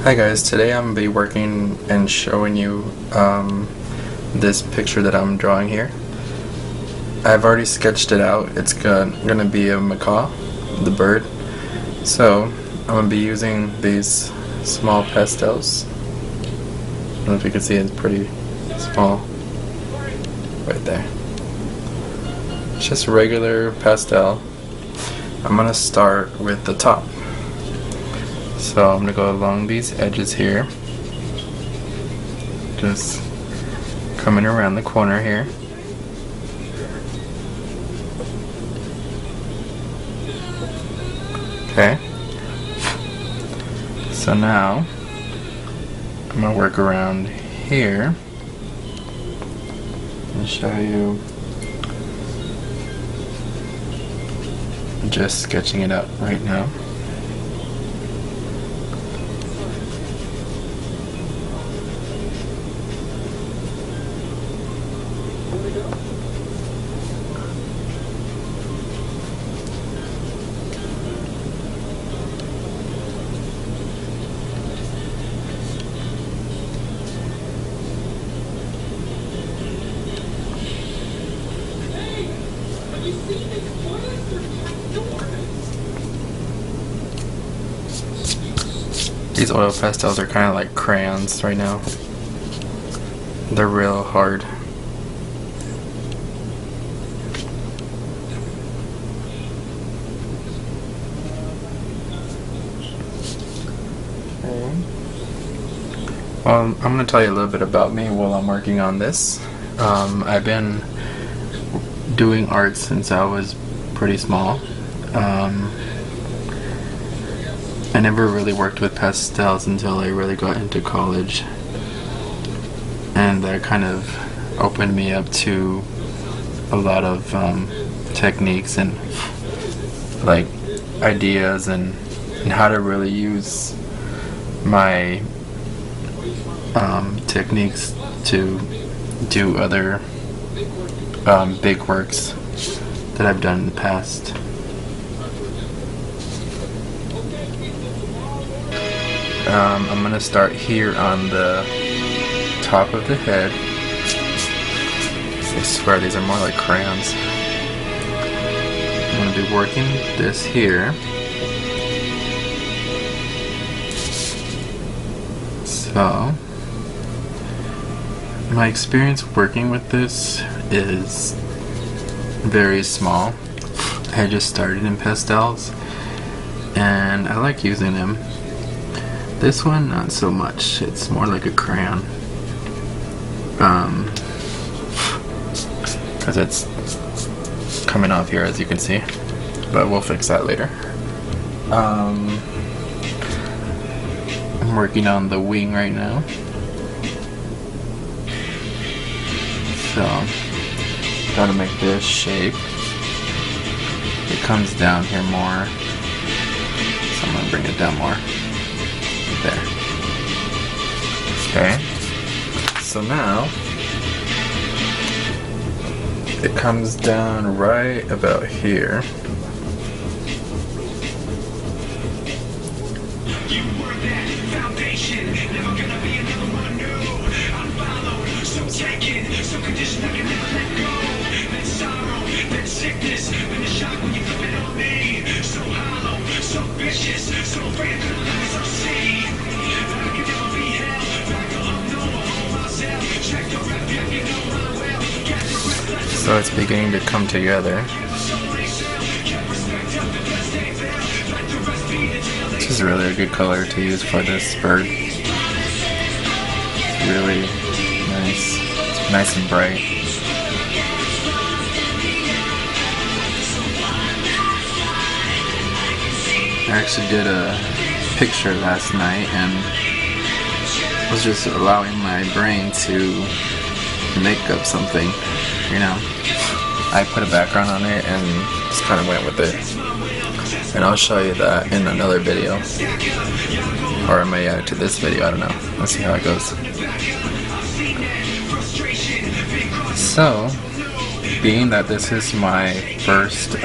Hi guys, today I'm going to be working and showing you this picture that I'm drawing here. I've already sketched it out. It's going to be a macaw, the bird. So I'm going to be using these small pastels. I don't know if you can see, it's pretty small right there. It's just regular pastel. I'm going to start with the top. So I'm going to go along these edges here, just coming around the corner here. Okay, so now I'm going to work around here and show you, just sketching it out right now. These oil pastels are kind of like crayons right now. They're real hard. Okay. Well, I'm going to tell you a little bit about me while I'm working on this. I've been doing art since I was pretty small. I never really worked with pastels until I really got into college, and that kind of opened me up to a lot of techniques and like ideas and how to really use my techniques to do other big works that I've done in the past. I'm going to start here on the top of the head. I swear these are more like crayons. I'm going to be working this here. So, my experience working with this is very small. I just started in pastels and I like using them. This one, not so much. It's more like a crayon. Because it's coming off here, as you can see. But we'll fix that later. I'm working on the wing right now. So, gotta make this shape. It comes down here more. So I'm gonna bring it down more. There. Okay, so now it comes down right about here. So it's beginning to come together. This is really a good color to use for this bird. It's really nice. It's nice and bright. I actually did a picture last night and was just allowing my brain to make up something, you know. I put a background on it and just kind of went with it. And I'll show you that in another video. Or I may add it to this video, I don't know. Let's see how it goes. So, being that this is my first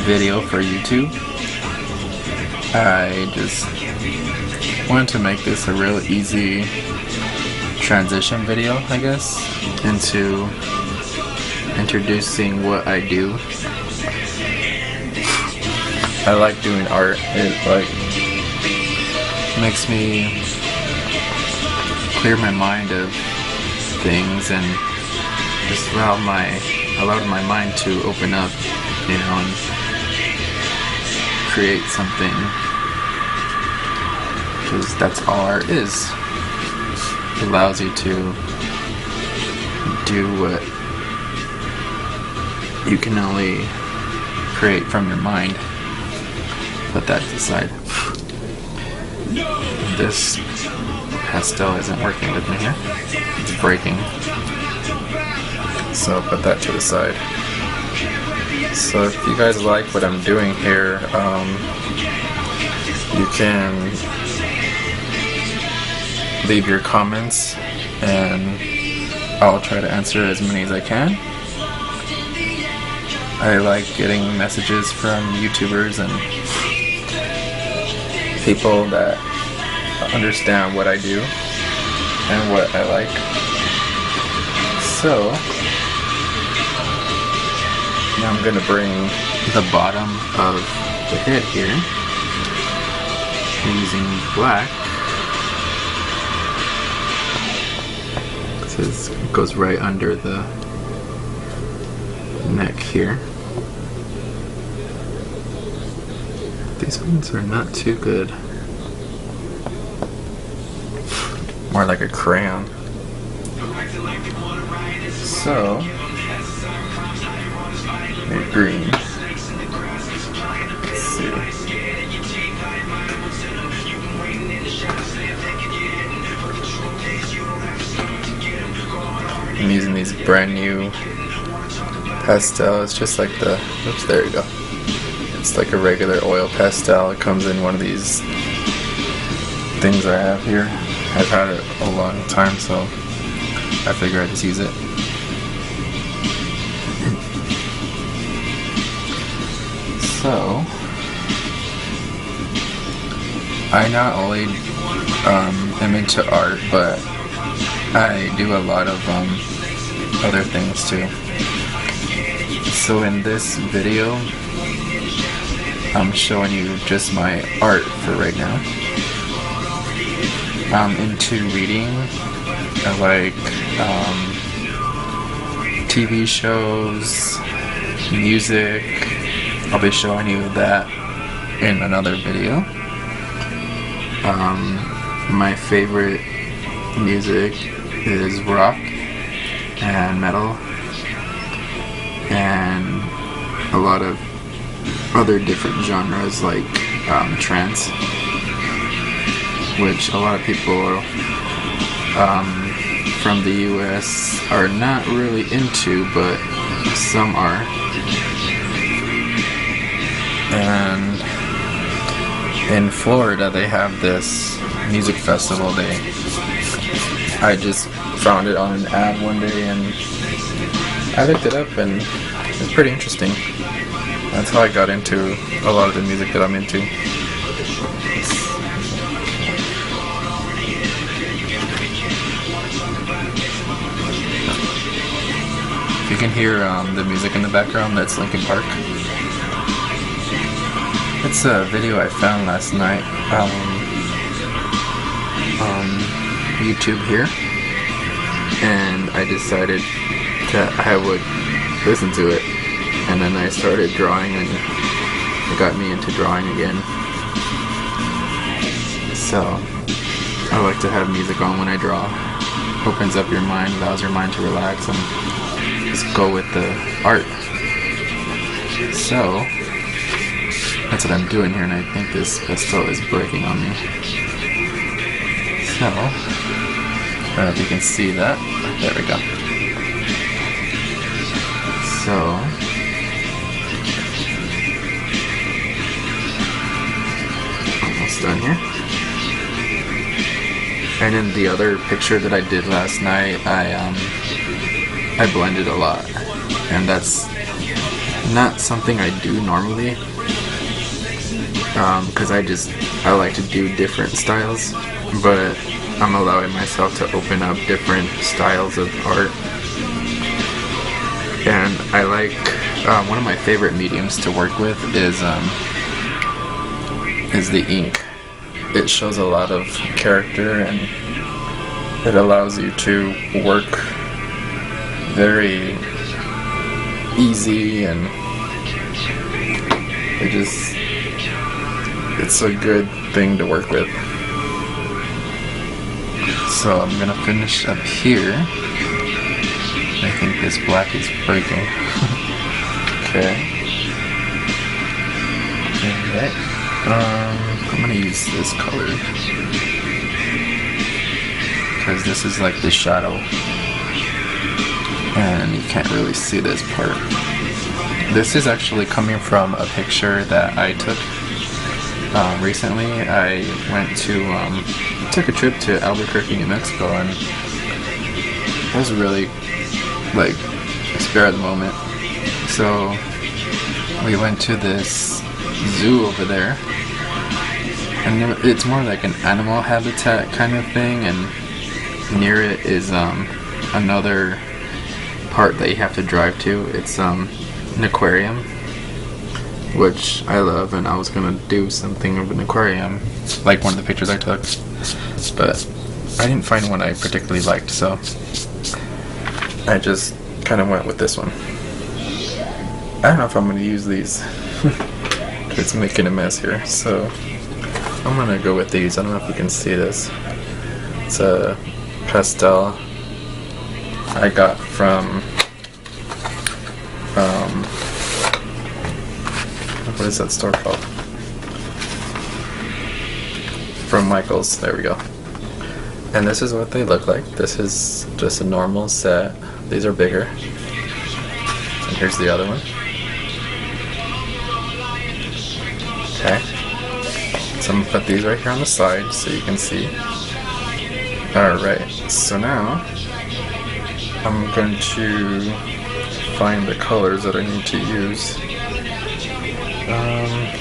video for YouTube, I just wanted to make this a real easy transition video, I guess, into introducing what I do. I like doing art. It like makes me clear my mind of things and just allowed my mind to open up, you know, and create something, because that's all art is. It allows you to do what you can only create from your mind. Put that to the side. This pastel isn't working with me here. It's breaking. So put that to the side. So if you guys like what I'm doing here, you can leave your comments and I'll try to answer as many as I can. I like getting messages from YouTubers and people that understand what I do and what I like. So now I'm going to bring the bottom of the head here using black. This goes right under the neck here. These ones are not too good. More like a crayon. So, maybe green. Let's see. I'm using these brand new pastel. It's just like the, oops, there you go. It's like a regular oil pastel. It comes in one of these things I have here. I've had it a long time, so I figure I'd just use it. So, I not only am into art, but I do a lot of other things too. So in this video, I'm showing you just my art for right now. I'm into reading. I like TV shows, music. I'll be showing you that in another video. My favorite music is rock and metal and a lot of other different genres like trance, which a lot of people from the US are not really into, but some are. And in Florida they have this music festival. I just found it on an ad one day and I looked it up and it's pretty interesting. That's how I got into a lot of the music that I'm into. If you can hear the music in the background, that's Linkin Park. It's a video I found last night on YouTube here, and I decided that I would listen to it, and then I started drawing and it got me into drawing again. So I like to have music on when I draw. Opens up your mind, allows your mind to relax and just go with the art. So that's what I'm doing here, and I think this pastel is breaking on me. So, I don't know if you can see that. There we go. So, almost done here. And in the other picture that I did last night, I blended a lot, and that's not something I do normally. because I like to do different styles, but I'm allowing myself to open up different styles of art. And I like one of my favorite mediums to work with is the ink. It shows a lot of character and it allows you to work very easy, and it's a good thing to work with. So I'm gonna finish up here. I think this black is breaking. Okay. Alright. I'm gonna use this color because this is like the shadow and you can't really see this part. This is actually coming from a picture that I took recently. I went to took a trip to Albuquerque, New Mexico, and it was really like a spare of the moment. So we went to this zoo over there, and it's more like an animal habitat kind of thing, and near it is another part that you have to drive to. It's an aquarium, which I love, and I was gonna do something of an aquarium, like one of the pictures I took, but I didn't find one I particularly liked, so I just kind of went with this one. I don't know if I'm gonna use these. It's making a mess here, so I'm gonna go with these. I don't know if you can see this. It's a Pastel I got from what is that store called? From Michael's. There we go. And this is what they look like. This is just a normal set. These are bigger. And here's the other one. Okay. So I'm gonna put these right here on the side so you can see. Alright, so now I'm going to find the colors that I need to use.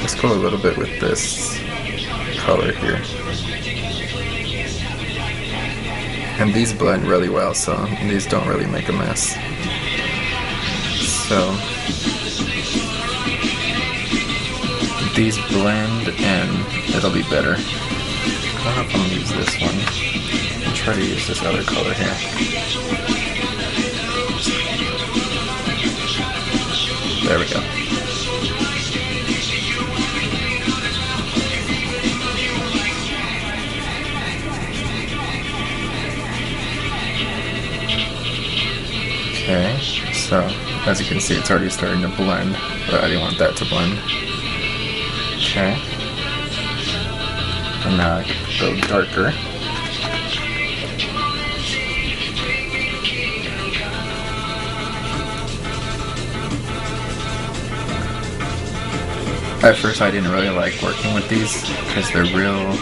Let's go a little bit with this color here. And these blend really well, so these don't really make a mess. So these blend and it'll be better. I don't know if I'm gonna use this one. I'll try to use this other color here. There we go. Okay, so as you can see, it's already starting to blend, but I didn't want that to blend. Okay, and now I can go darker. At first I didn't really like working with these because they're real,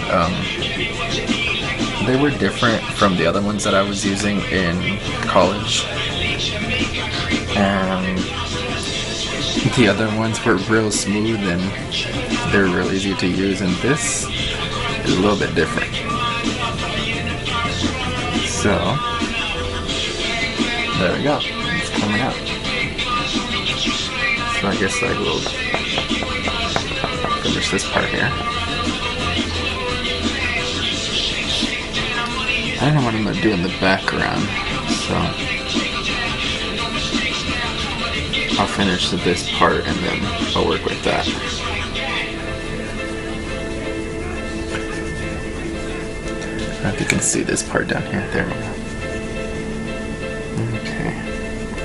they were different from the other ones that I was using in college. And the other ones were real smooth and they're real easy to use, and this is a little bit different. So there we go, it's coming out. So I guess I will finish this part here. I don't know what I'm going to do in the background, so I'll finish this part and then I'll work with that. I don't know if you can see this part down here. There we go. Okay,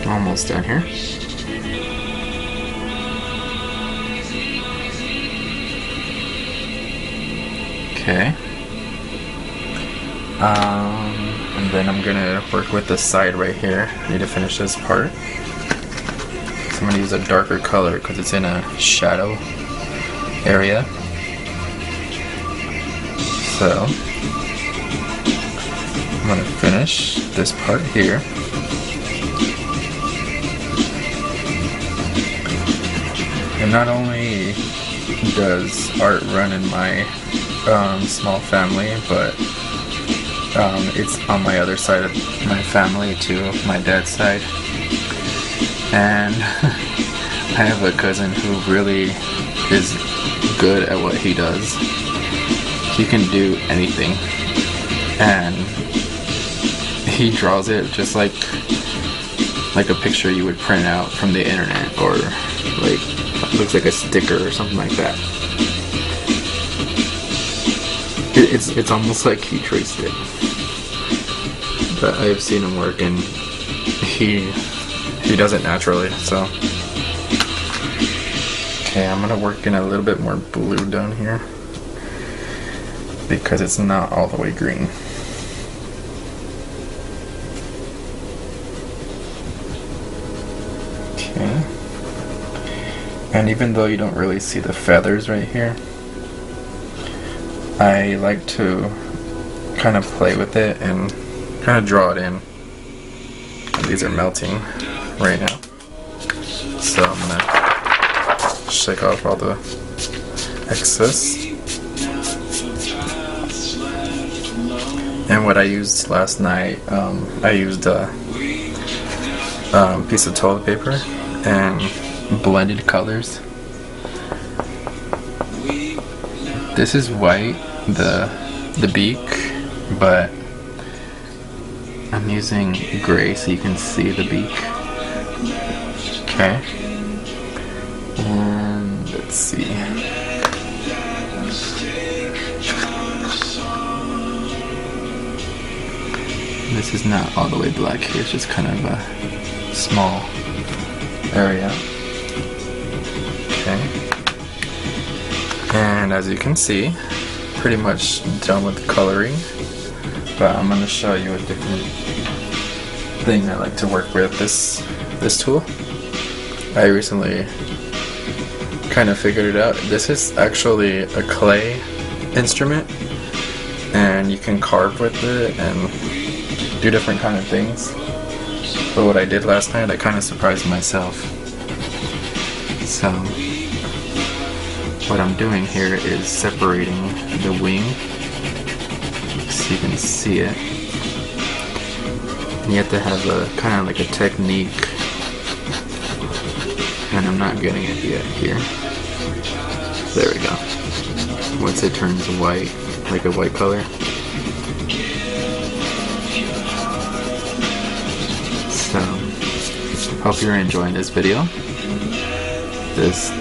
almost down here. Okay. And then I'm gonna work with the side right here. I need to finish this part. So I'm gonna use a darker color because it's in a shadow area. So I'm gonna finish this part here. And not only does art run in my small family, but it's on my other side of my family too, my dad's side. And I have a cousin who really is good at what he does. He can do anything, and he draws it just like a picture you would print out from the internet, or like looks like a sticker or something like that. It's almost like he traced it. But I've seen him work, and he does it naturally. So okay, I'm gonna work in a little bit more blue down here because it's not all the way green. Okay. And even though you don't really see the feathers right here, I like to kind of play with it and kind of draw it in. These are melting right now, so I'm gonna shake off all the excess. And what I used last night, I used a piece of toilet paper and blended colors. This is white, the beak, but I'm using gray so you can see the beak. Okay. And let's see. This is not all the way black here, it's just kind of a small area. Okay. And as you can see, pretty much done with the coloring. But I'm going to show you a different thing I like to work with, this tool. I recently kind of figured it out. This is actually a clay instrument, and you can carve with it and do different kind of things. But what I did last night, I kind of surprised myself. So what I'm doing here is separating the wing so you can see it. And you have to have a kind of like a technique, and I'm not getting it yet here. There we go. Once it turns white, like a white color. So, hope you're enjoying this video. This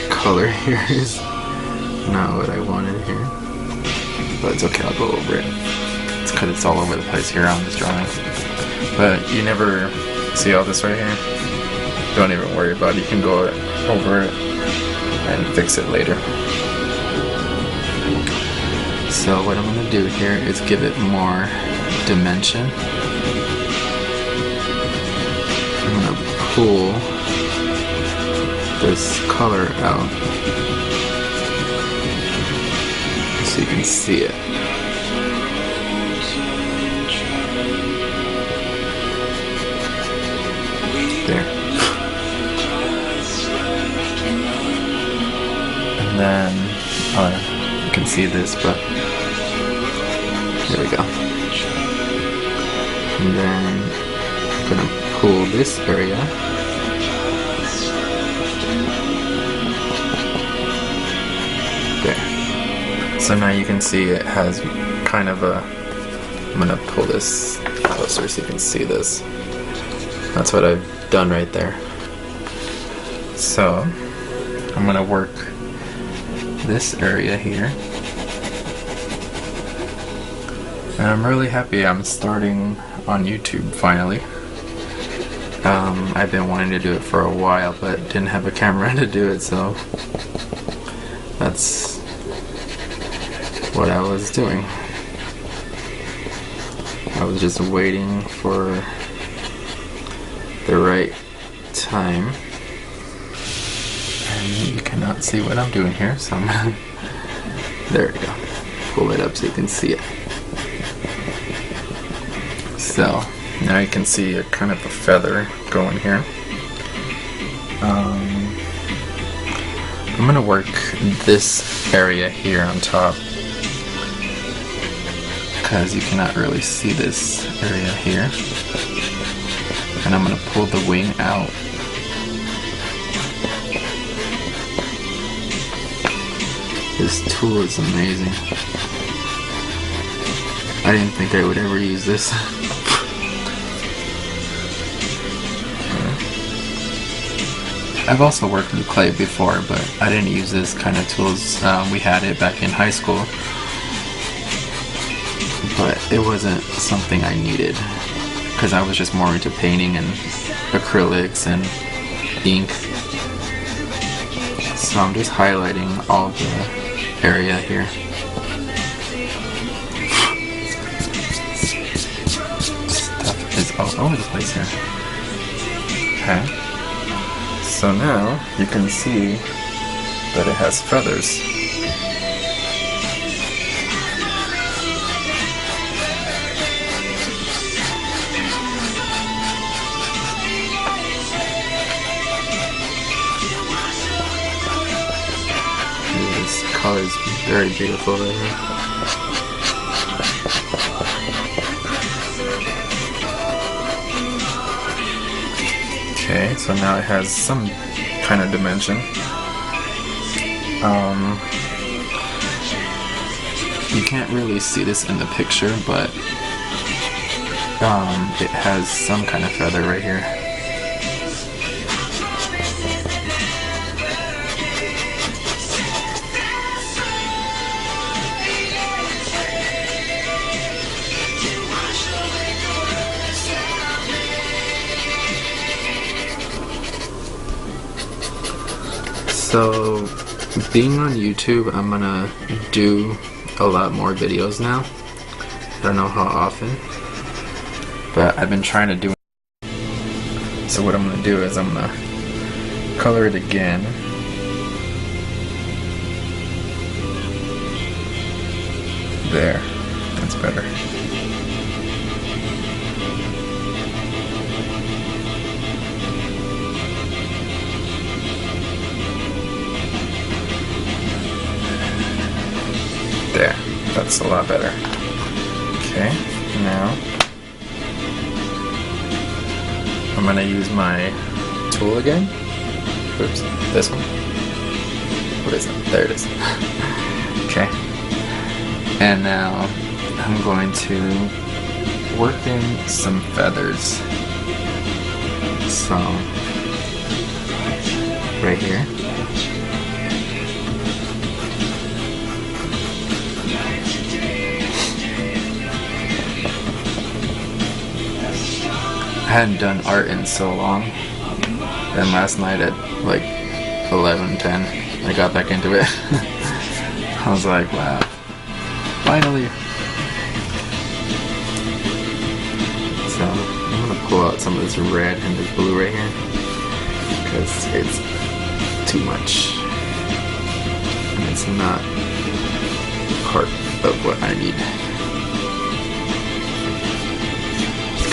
color here is not what I wanted here, but it's okay, I'll go over it. It's because it's all over the place here on this drawing. But you never see all this right here. Don't even worry about it. You can go over it and fix it later. So what I'm going to do here is give it more dimension. I'm going to pull this color out so you can see it. There. And then, you can see this, but there we go. And then I'm gonna pull this area. There. So now you can see it has kind of a, I'm gonna pull this closer so you can see this. That's what I've done right there. So I'm gonna work this area here. And I'm really happy I'm starting on YouTube finally. I've been wanting to do it for a while, but didn't have a camera to do it, so that's what I was doing. I was just waiting for the right time. And you cannot see what I'm doing here, so I'm gonna, there we go. Pull it up so you can see it. So now you can see a kind of a feather going here. I'm gonna work this area here on top because you cannot really see this area here. And I'm gonna pull the wing out. This tool is amazing. I didn't think I would ever use this. I've also worked with clay before, but I didn't use this kind of tools. We had it back in high school, but it wasn't something I needed because I was just more into painting and acrylics and ink. So I'm just highlighting all the area here. Stuff is all over the place here. Okay. So now you can see that it has feathers. This color is very beautiful right here. Okay, so now it has some kind of dimension. You can't really see this in the picture, but it has some kind of feather right here. So, being on YouTube, I'm gonna do a lot more videos now. I don't know how often, but I've been trying to do it. So what I'm gonna do is I'm gonna color it again. There, that's better. There, that's a lot better. Okay, now I'm gonna use my tool again. Oops, this one. What is it? There it is. Okay, and now I'm going to work in some feathers. So, right here. I hadn't done art in so long, and last night at like 11:10 I got back into it. I was like, wow, finally. So I'm gonna pull out some of this red and this blue right here because it's too much and it's not part of what I need.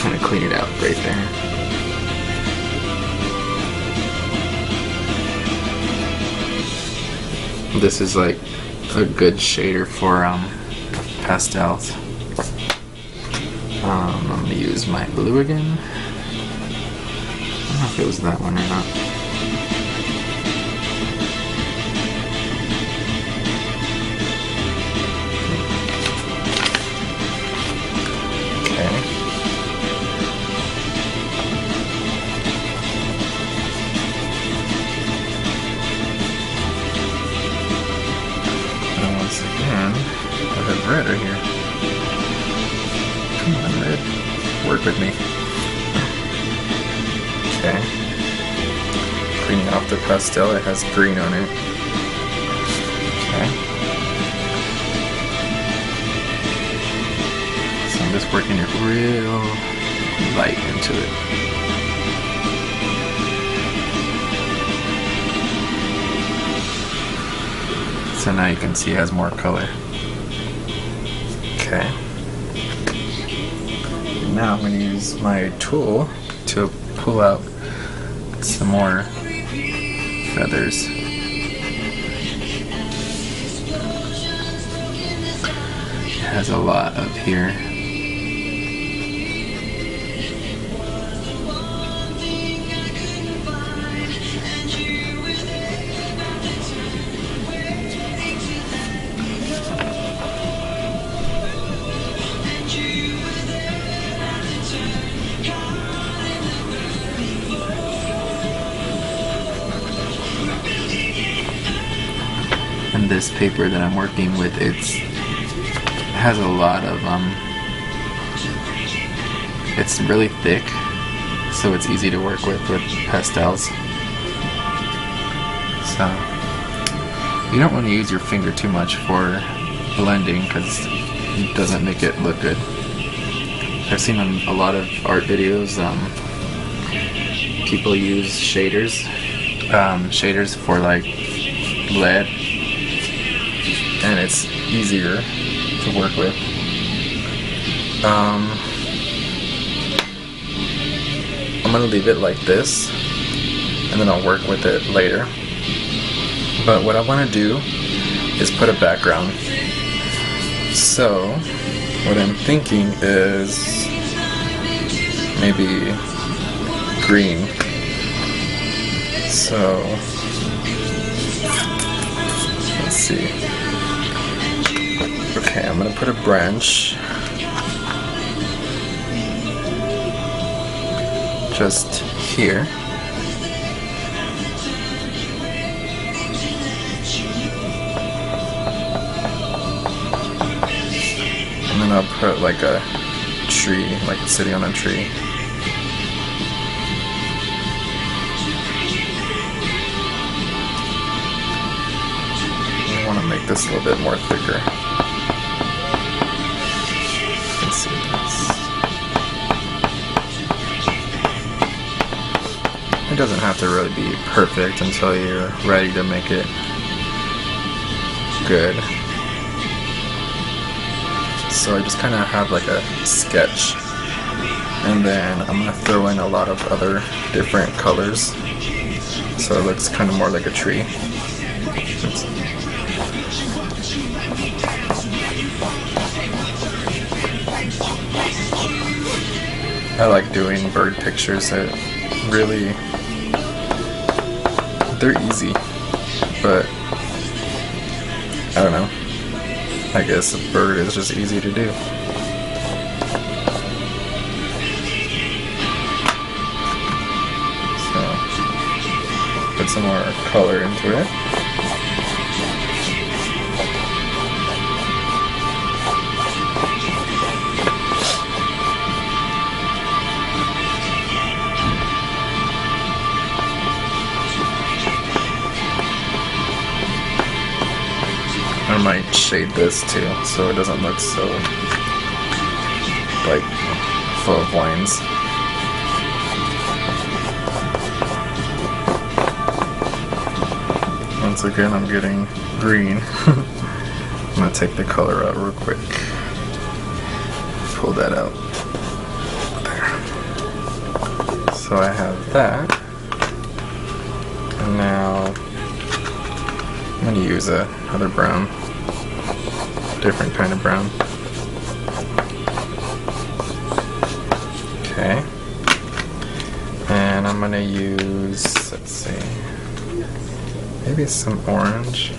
Kind of clean it out right there. This is like a good shader for pastels. I'm gonna use my blue again. I don't know if it was that one or not. Red right here. Come on, red. Work with me. Okay. Cleaning off the pastel, it has green on it. Okay. So I'm just working it real light into it. So now you can see it has more color. Okay. Now I'm going to use my tool to pull out some more feathers. has a lot up here. And this paper that I'm working with, it has a lot of it's really thick, so it's easy to work with pastels. So you don't want to use your finger too much for blending because it doesn't make it look good. I've seen on a lot of art videos people use shaders for like lead, and it's easier to work with. I'm gonna leave it like this, and then I'll work with it later. But what I want to do is put a background. So what I'm thinking is maybe green. So let's see. Okay, I'm gonna put a branch just here. And then I'll put like a tree, like it's sitting on a tree. I want to make this a little bit more thicker. Let's see this. It doesn't have to really be perfect until you're ready to make it good. So I just kind of have like a sketch, and then I'm going to throw in a lot of other different colors so it looks kind of more like a tree. I like doing bird pictures that really, they're easy, but I don't know. I guess a bird is just easy to do. So, put some more color into it. I might shade this too, so it doesn't look so like full of lines. Once again, I'm getting green. I'm gonna take the color out real quick. Pull that out. There. So I have that, and now I'm gonna use another brown. Different kind of brown. Okay. And I'm gonna use, let's see, maybe some orange.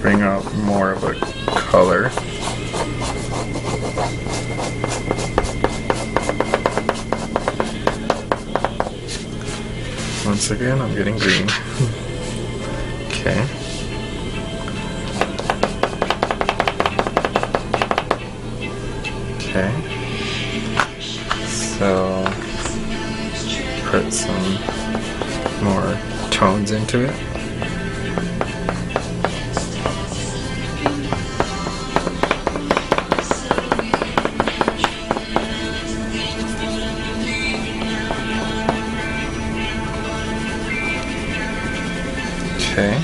Bring out more of a color. Once again, I'm getting green. Okay. Okay, so put some more tones into it. Okay,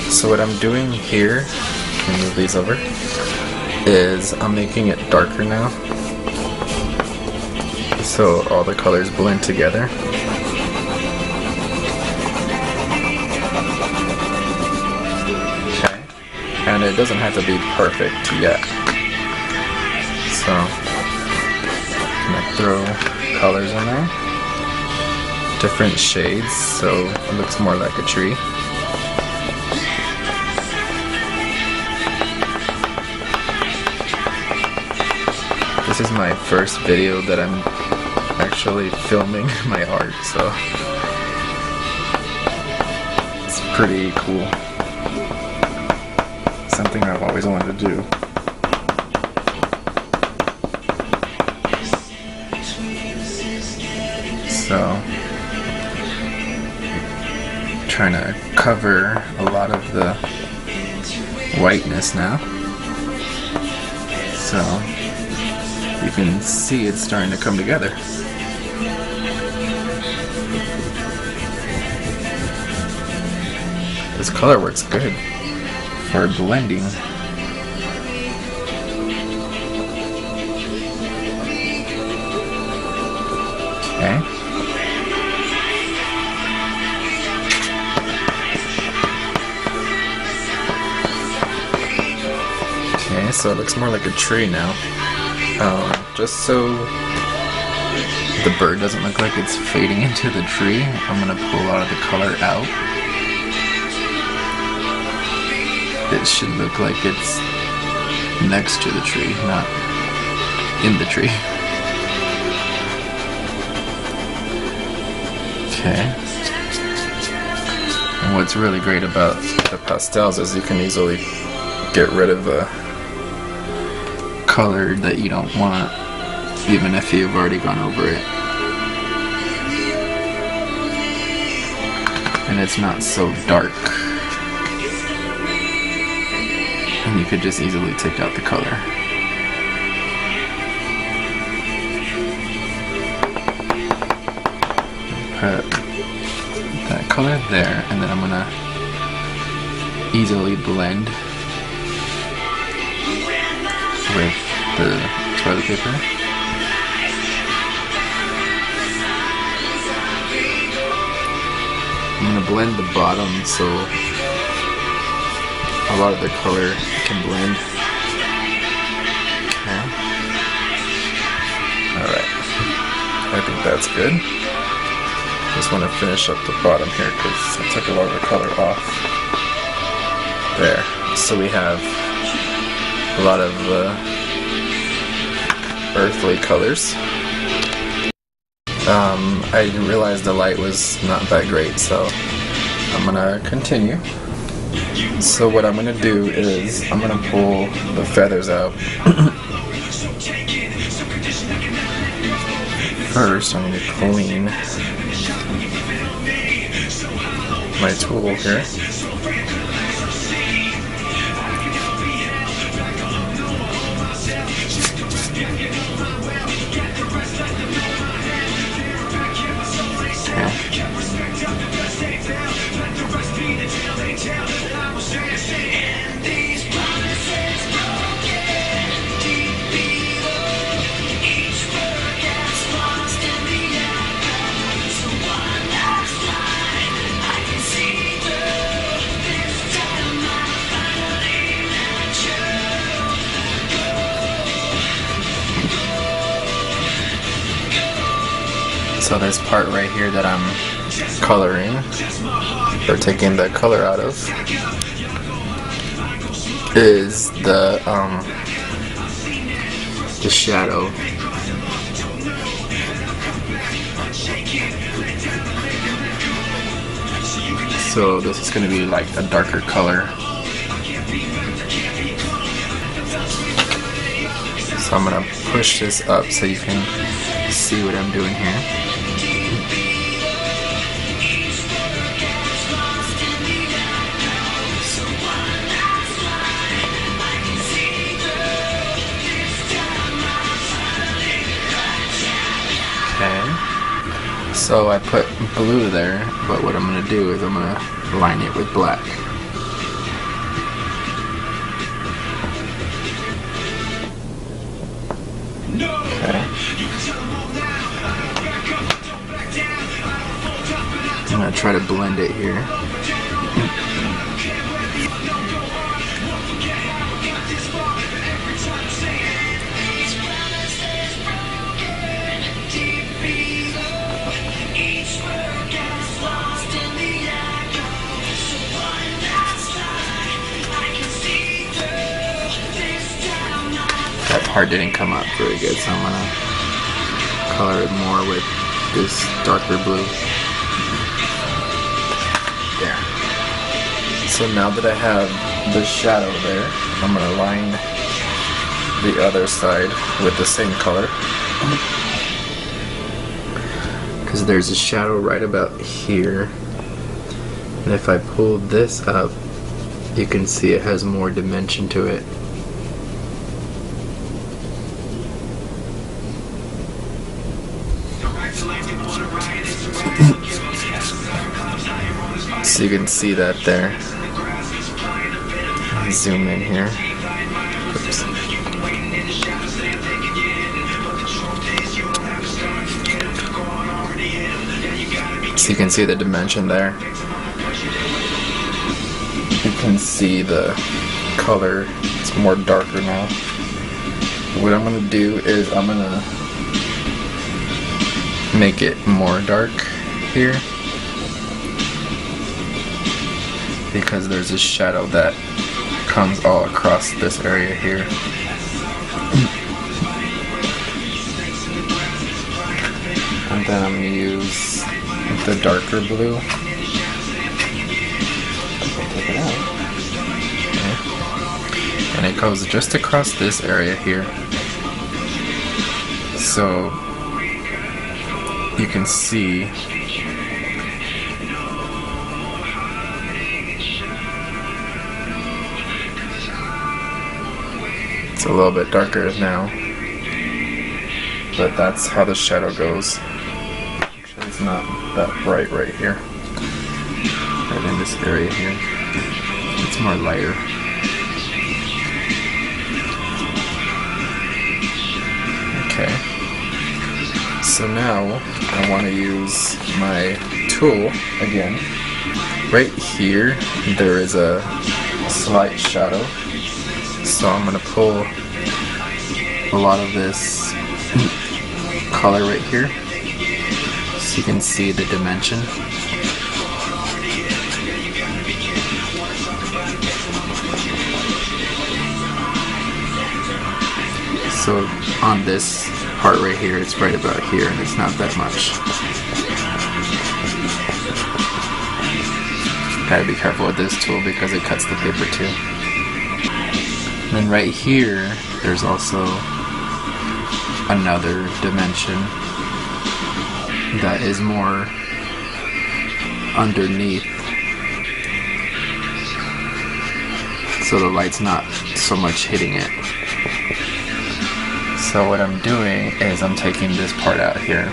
so what I'm doing here, let me move these over, is I'm making it darker now, so all the colors blend together. Okay, and it doesn't have to be perfect yet. So I'm gonna throw colors in there, different shades, so it looks more like a tree. This is my first video that I'm actually filming my art, so it's pretty cool. Something I've always wanted to do. So, trying to cover a lot of the whiteness now. So, you can see it's starting to come together. This color works good for blending. Okay. Okay, so it looks more like a tree now. Just so the bird doesn't look like it's fading into the tree, I'm gonna pull a lot of the color out. It should look like it's next to the tree, not in the tree. Okay. And what's really great about the pastels is you can easily get rid of the color that you don't want, even if you've already gone over it. And it's not so dark. And you could just easily take out the color. Put that color there, and then I'm gonna easily blend with the toilet paper. I'm gonna blend the bottom so a lot of the color can blend. Okay. Alright. I think that's good. Just want to finish up the bottom here because I took a lot of the color off. There. So we have a lot of earthly colors. I realized the light was not that great, so I'm gonna continue. So what I'm gonna do is I'm gonna pull the feathers out. First, I'm gonna clean my tool here. So this part right here that I'm coloring, or taking the color out of, is the shadow. So this is going to be like a darker color. So I'm going to push this up so you can see what I'm doing here. So I put blue there, but what I'm going to do is I'm going to line it with black. Okay. I'm going to try to blend it here. part didn't come out very good, so I'm gonna color it more with this darker blue. There. So now that I have the shadow there, I'm gonna line the other side with the same color. Because there's a shadow right about here. And if I pull this up, you can see it has more dimension to it. So you can see that there. Zoom in here. Oops. So you can see the dimension there. You can see the color, it's more darker now. What I'm gonna do is I'm gonna make it more dark here, because there's a shadow that comes all across this area here. And then I'm gonna use the darker blue. Take it out. Okay. And it goes just across this area here. So you can see it's a little bit darker now, but that's how the shadow goes. Actually, it's not that bright right here, right in this area here. It's more lighter. Okay, so now I want to use my tool again. Right here there is a slight shadow, so I'm going to pull a lot of this color right here so you can see the dimension. So on this part right here, it's right about here, and it's not that much. Gotta be careful with this tool because it cuts the paper too. And then right here, there's also another dimension that is more underneath, so the light's not so much hitting it. So what I'm doing is I'm taking this part out here,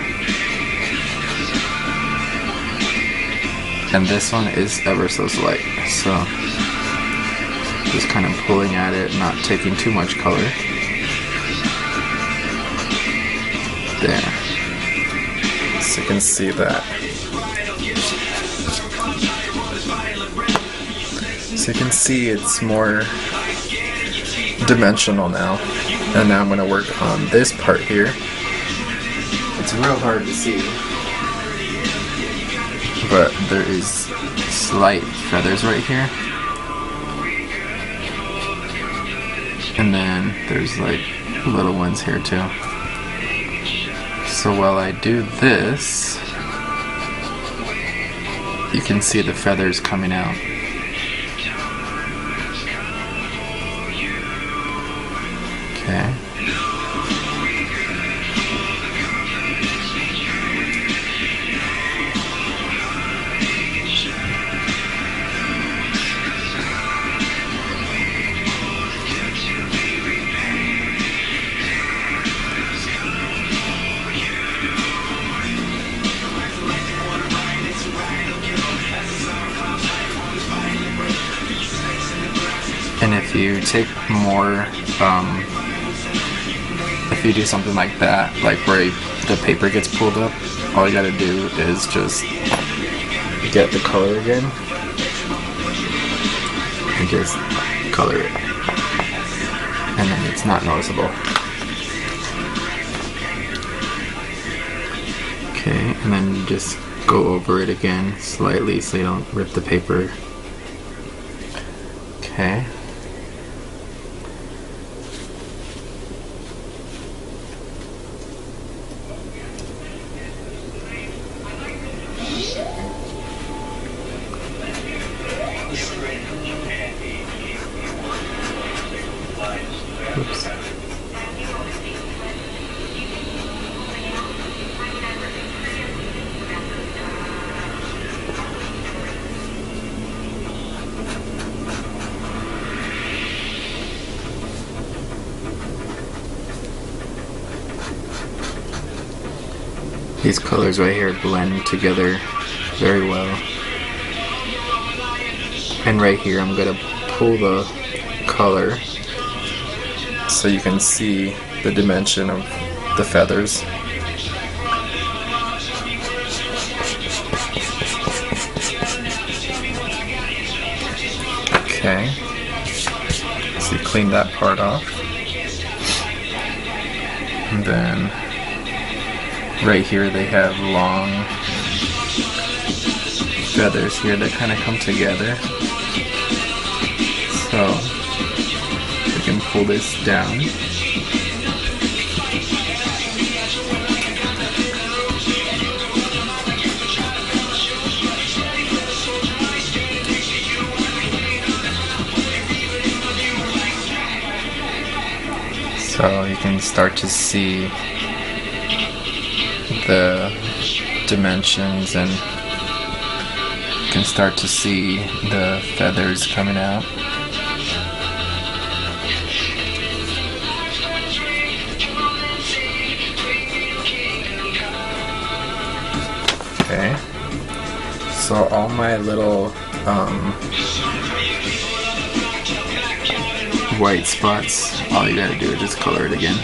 and this one is ever so slight, so just kind of pulling at it, not taking too much color. There. So you can see that. So you can see it's more dimensional now. And now I'm going to work on this part here. It's real hard to see, but there is slight feathers right here. And then there's like little ones here too. So while I do this, you can see the feathers coming out. Okay. And if you take more, if you do something like that, like where the paper gets pulled up, all you gotta do is just get the color again and just color it, and then it's not noticeable. Okay, and then you just go over it again slightly so you don't rip the paper. Okay. Oops. These colors right here blend together very well. And right here I'm going to pull the color so you can see the dimension of the feathers. Okay, so you clean that part off. And then right here they have long feathers here that kind of come together. So we can pull this down. So you can start to see the dimensions, and you can start to see the feathers coming out. Okay, so all my little white spots, all you gotta do is just color it again.